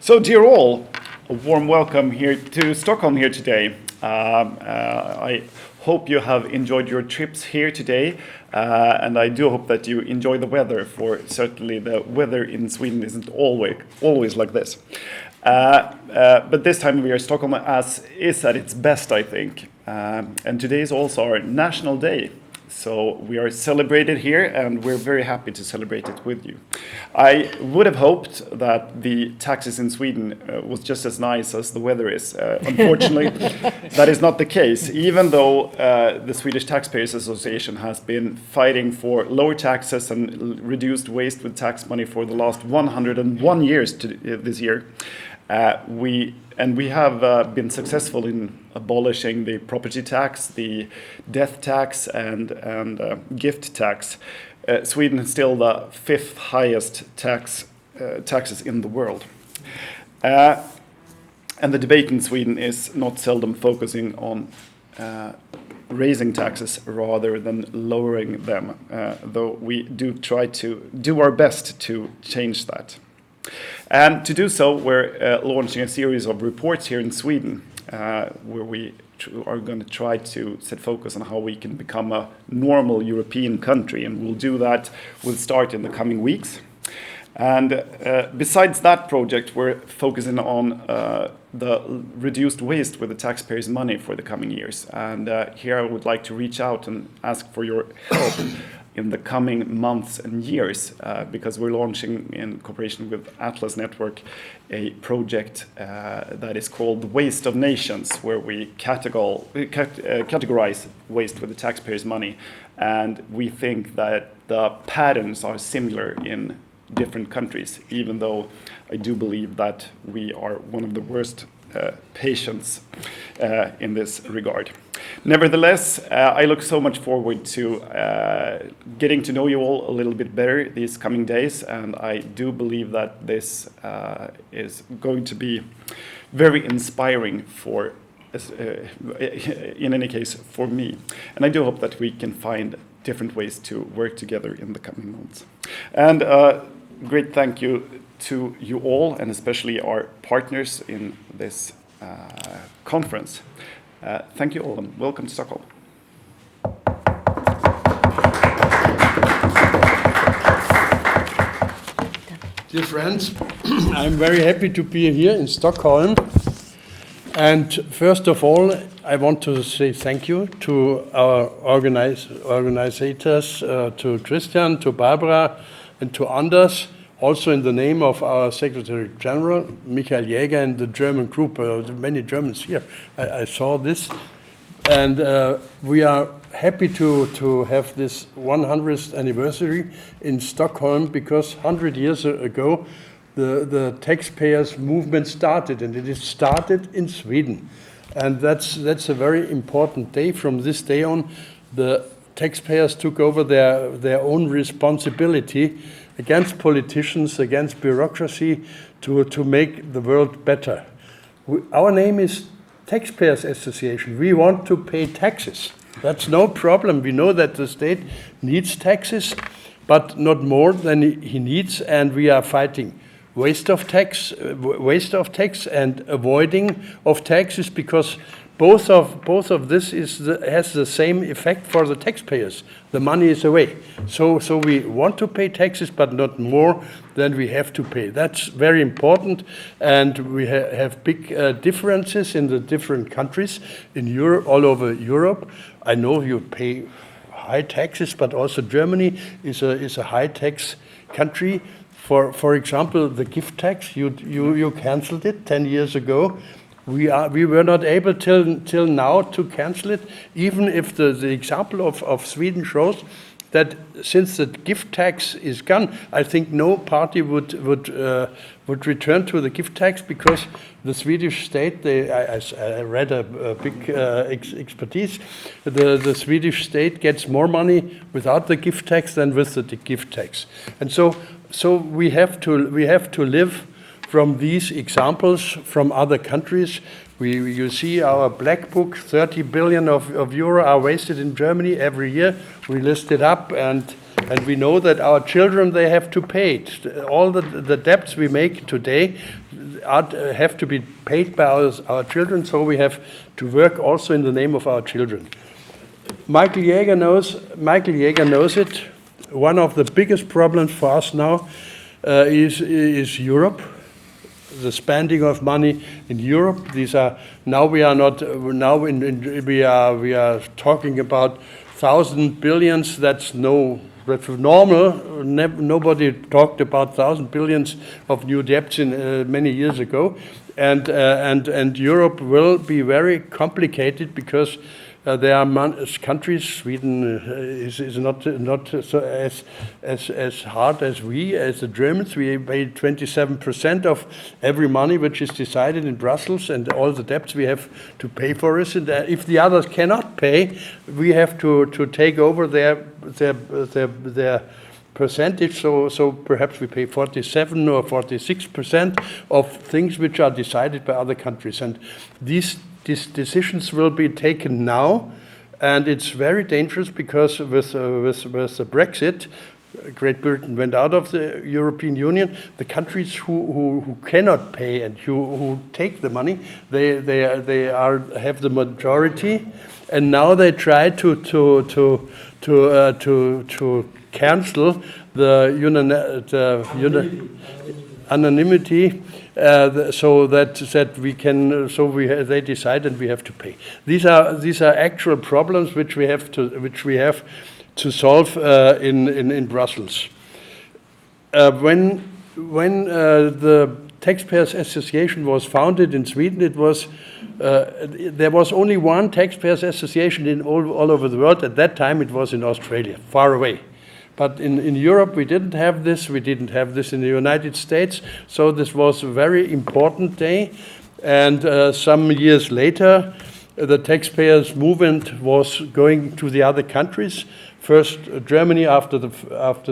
So, dear all, a warm welcome here to Stockholm here today. I hope you have enjoyed your trips here today, and I do hope that you enjoy the weather, for certainly the weather in Sweden isn't always like this. But this time we are Stockholm is at its best, I think. And today is also our National Day. So we are celebrated here, and we're very happy to celebrate it with you. I would have hoped that the taxes in Sweden was just as nice as the weather is. Unfortunately, that is not the case, even though the Swedish Taxpayers Association has been fighting for lower taxes and reduced waste with tax money for the last 101 years this year. We have been successful in abolishing the property tax, the death tax, and gift tax. Sweden is still the fifth highest taxes in the world. And the debate in Sweden is not seldom focusing on raising taxes rather than lowering them, though we do try to do our best to change that. And to do so, we're launching a series of reports here in Sweden where we are going to try to set focus on how we can become a normal European country, and we'll do that. We'll start in the coming weeks. And besides that project, we're focusing on the reduced waste with the taxpayers' money for the coming years. And here I would like to reach out and ask for your help in the coming months and years, because we're launching, in cooperation with Atlas Network, a project that is called The Waste of Nations, where we categorize waste with the taxpayers' money. And we think that the patterns are similar in different countries, even though I do believe that we are one of the worst patients in this regard. Nevertheless, I look so much forward to getting to know you all a little bit better these coming days, and I do believe that this is going to be very inspiring for, in any case, for me. And I do hope that we can find different ways to work together in the coming months. And great thank you to you all, and especially our partners in this conference. Thank you all, and welcome to Stockholm. Dear friends, I'm very happy to be here in Stockholm. And first of all, I want to say thank you to our organizers, to Christian, to Barbara, and to Anders. Also in the name of our Secretary General, Michael Jäger, and the German group, many Germans here. I saw this. And we are happy to have this 100th anniversary in Stockholm, because 100 years ago, the taxpayers movement started, and it is started in Sweden. And that's a very important day. From this day on, the taxpayers took over their own responsibility against politicians, against bureaucracy, to make the world better. Our name is Taxpayers Association. We want to pay taxes. That's no problem. We know that the state needs taxes, but not more than he needs, and we are fighting waste of tax and avoiding of taxes, because both of this has the same effect for the taxpayers. The money is away. So we want to pay taxes, but not more than we have to pay. That's very important, and we have big differences in the different countries in Europe, all over Europe. I know you pay high taxes, but also Germany is a high tax country. For example, the gift tax, you cancelled it 10 years ago. We were not able till now to cancel it, even if the example of Sweden shows that since the gift tax is gone, I think no party would return to the gift tax, because the Swedish state, I read a big expertise, the Swedish state gets more money without the gift tax than with the gift tax. And so we have to live from these examples from other countries. You see our black book, 30 billion of euro are wasted in Germany every year. We list it up, and we know that our children, they have to pay it. All the debts we make today, have to be paid by our children, so we have to work also in the name of our children. Michael Jäger knows it. One of the biggest problems for us now is Europe. The spending of money in Europe. We are talking about 1,000 billions. That's normal. Nobody talked about 1,000 billions of new debts in many years ago, and Europe will be very complicated because there are countries. Sweden is not so as hard as the Germans. We pay 27% of every money which is decided in Brussels, and all the debts we have to pay for it. And if the others cannot pay, we have to take over their percentage. So perhaps we pay 47 or 46% of things which are decided by other countries, and these decisions will be taken now, and it's very dangerous because with the Brexit, Great Britain went out of the European Union. The countries who cannot pay and who take the money, they have the majority, and now they try to cancel the anonymity. So that we can, they decide and we have to pay. These are actual problems which we have to solve in Brussels. When the Taxpayers Association was founded in Sweden, there was only one Taxpayers Association all over the world. At that time, it was in Australia, far away. But in Europe, we didn't have this. We didn't have this in the United States. So this was a very important day. And some years later, the taxpayers movement was going to the other countries. First, Germany after the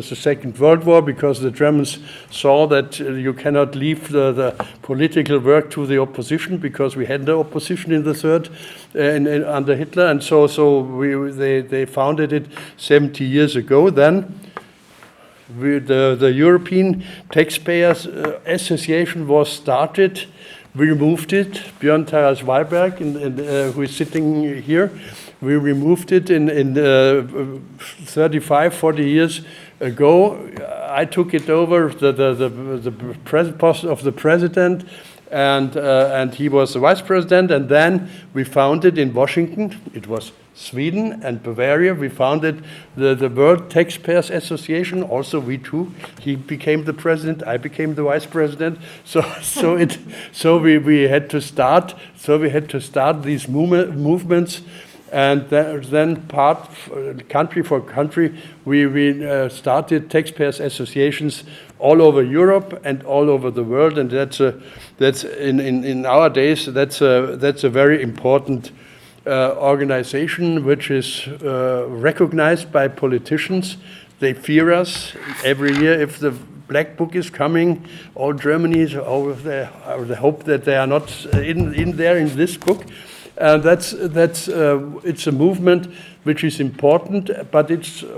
Second World War, because the Germans saw that you cannot leave the political work to the opposition, because we had no opposition in the third under Hitler, and so they founded it 70 years ago. Then the European Taxpayers Association was started. We removed it. Björn Taras Wahlberg, who is sitting here, we removed it in 35, 40 years ago. I took it over, the post of the president, and he was the vice president. And then we founded in Washington, it was Sweden and Bavaria, we founded the World Taxpayers Association. Also we too. He became the president, I became the vice president. So we had to start. So we had to start these movements. And then country for country, we started taxpayers associations all over Europe and all over the world, and that's in our days that's a very important organization which is recognized by politicians. They fear us every year. If the Black Book is coming, all Germany is they hope that they are not in there in this book. It's a movement which is important, but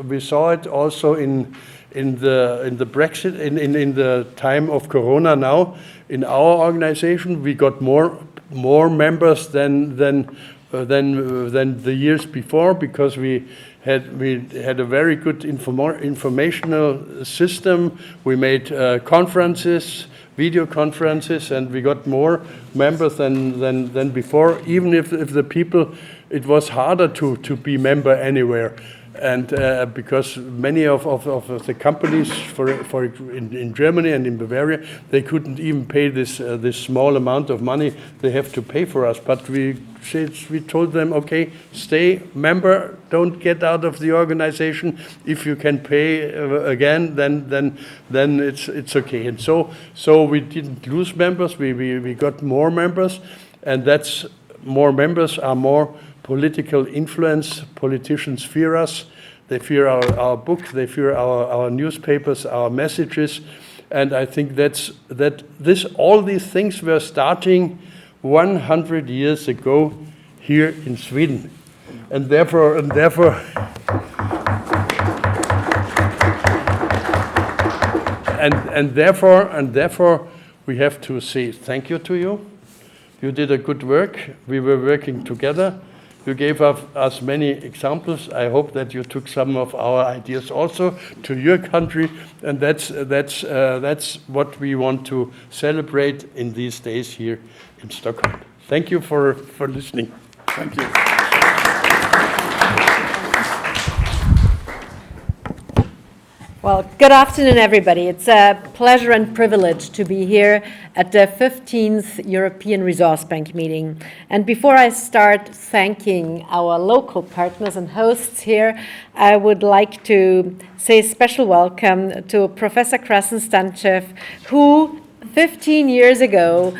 we saw it also in the Brexit, in the time of Corona. Now in our organization, we got more members than the years before, because we had a very good informational system. We made conferences, video conferences, and we got more members than before. Even if the people, it was harder to be member anywhere, and because many of the companies in Germany and in Bavaria, they couldn't even pay this small amount of money they have to pay for us. But we told them, okay, stay member, don't get out of the organization. If you can pay again, then it's okay. And so we didn't lose members. We got more members, and that's more members are more political influence. Politicians fear us. They fear our book. They fear our newspapers, our messages, and I think all these things were starting 100 years ago here in Sweden, and therefore we have to say thank you to you. You did a good work. We were working together. You gave us many examples. I hope that you took some of our ideas also to your country, and that's what we want to celebrate in these days here in Stockholm. Thank you for listening. Thank you. Well, good afternoon, everybody. It's a pleasure and privilege to be here at the 15th European Resource Bank meeting. And before I start thanking our local partners and hosts here, I would like to say a special welcome to Professor Krasen Stanchev, who 15 years ago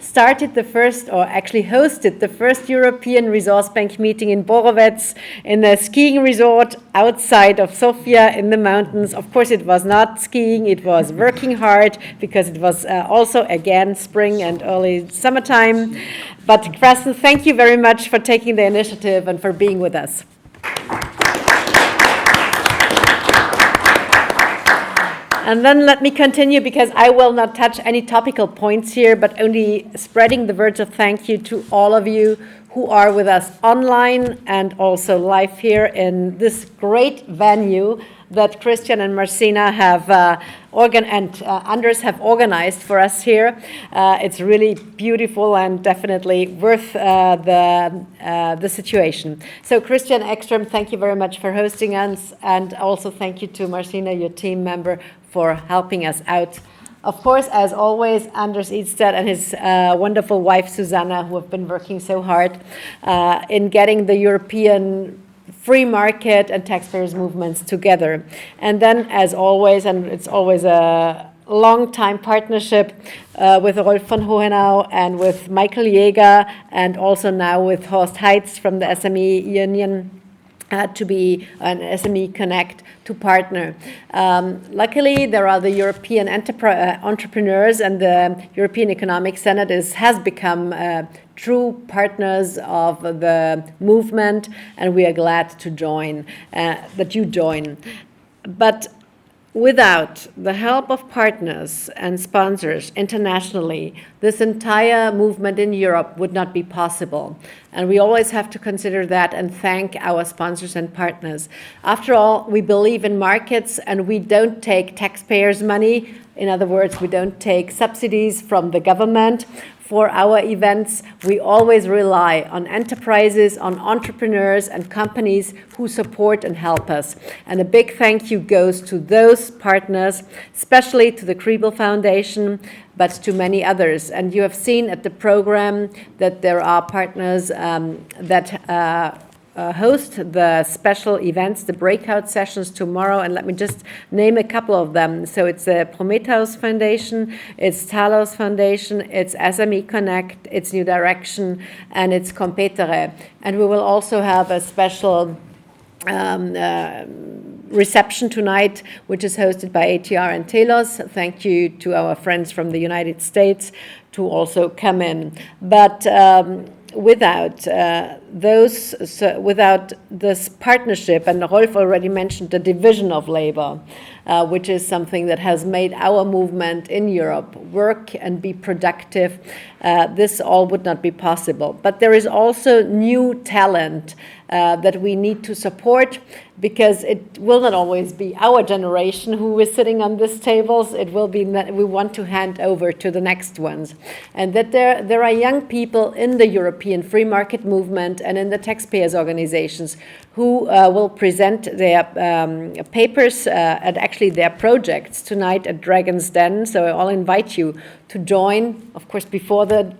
started the first, or actually hosted the first European Resource Bank meeting in Borovets, in a skiing resort outside of Sofia in the mountains. Of course, it was not skiing, it was working hard, because it was also, again, spring and early summertime. But Krasen, thank you very much for taking the initiative and for being with us. And then let me continue, because I will not touch any topical points here, but only spreading the words of thank you to all of you who are with us online and also live here in this great venue that Christian and Marcina have Anders have organized for us here. It's really beautiful and definitely worth the situation. So Christian, Ekström, thank you very much for hosting us, and also thank you to Marcina, your team member, for helping us out. Of course, as always, Anders Ydstedt and his wonderful wife Susanna, who have been working so hard in getting the European free market and taxpayers movements together. And then, as always, and it's always a long-time partnership with Rolf von Hohenhau and with Michael Jäger, and also now with Horst Heitz from the SME Union, to be an SME Connect to partner. Luckily, there are the European entrepreneurs, and the European Economic Senate has become true partners of the movement, and we are glad to join, that you join. But without the help of partners and sponsors internationally, this entire movement in Europe would not be possible. And we always have to consider that and thank our sponsors and partners. After all, we believe in markets, and we don't take taxpayers' money. In other words, we don't take subsidies from the government for our events. We always rely on enterprises, on entrepreneurs and companies who support and help us. And a big thank you goes to those partners, especially to the Kriebel Foundation, but to many others. And you have seen at the program that there are partners that host the special events, the breakout sessions tomorrow, and let me just name a couple of them. So it's the Prometheus Foundation, it's Talos Foundation, it's SME Connect, it's New Direction, and it's Competere. And we will also have a special reception tonight, which is hosted by ATR and Telos. Thank you to our friends from the United States to also come in. But without without this partnership, and Rolf already mentioned the division of labor, which is something that has made our movement in Europe work and be productive, this all would not be possible. But there is also new talent that we need to support, because it will not always be our generation who is sitting on these tables. It will be that we want to hand over to the next ones. And that there are young people in the European free market movement and in the taxpayers organizations who will present their papers and actually their projects tonight at Dragon's Den. So I'll invite you to join, of course, before the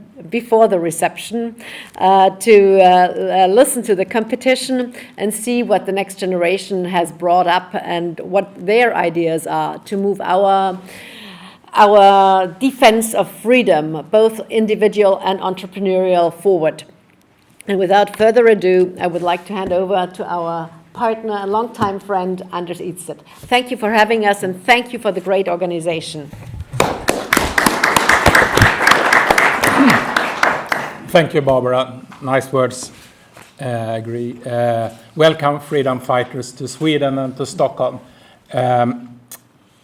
reception, to listen to the competition and see what the next generation has brought up and what their ideas are to move our defense of freedom, both individual and entrepreneurial, forward. And without further ado, I would like to hand over to our partner and longtime friend, Anders Ydstedt. Thank you for having us, and thank you for the great organization. Thank you, Barbara. Nice words. Agree. Welcome, freedom fighters, to Sweden and to Stockholm.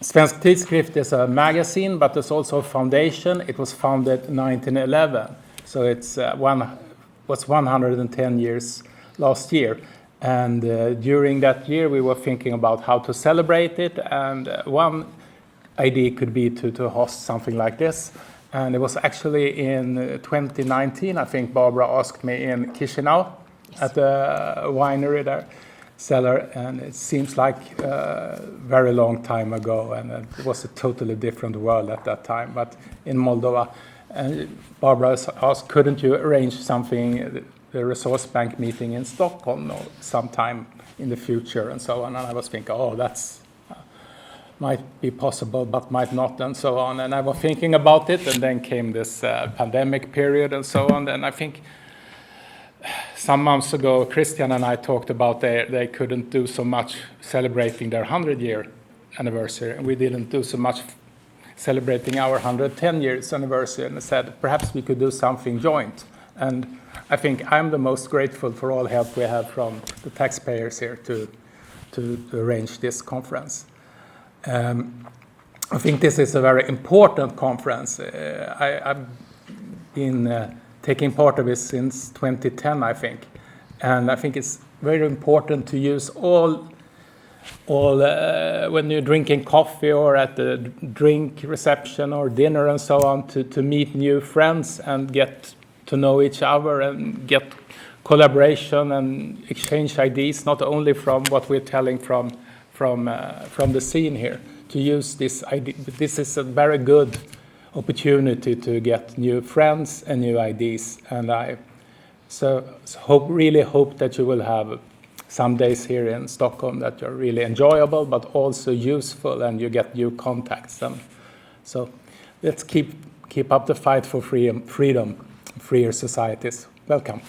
Svensk Tidskrift is a magazine, but it's also a foundation. It was founded in 1911, so it's was 110 years last year. And during that year, we were thinking about how to celebrate it, and one idea could be to host something like this. And it was actually in 2019, I think Barbara asked me in Chisinau at the winery there, cellar, and it seems like a very long time ago, and it was a totally different world at that time, but in Moldova. And Barbara asked, couldn't you arrange something, the resource bank meeting in Stockholm or sometime in the future and so on. And I was thinking, oh, that's might be possible, but might not, and so on. And I was thinking about it, and then came this pandemic period and so on. And I think some months ago, Christian and I talked about they couldn't do so much celebrating their 100-year anniversary, and we didn't do so much celebrating our 110 years anniversary, and I said perhaps we could do something joint. And I think I'm the most grateful for all help we have from the taxpayers here to arrange this conference. I think this is a very important conference. I've been taking part of it since 2010, I think. And I think it's very important to use all when you're drinking coffee or at the drink reception or dinner and so on, to meet new friends and get to know each other and get collaboration and exchange ideas, not only from what we're telling from the scene here, to use this idea. This is a very good opportunity to get new friends and new ideas, and I really hope that you will have some days here in Stockholm that are really enjoyable, but also useful, and you get new contacts. And so let's keep up the fight for freedom, freer societies. Welcome.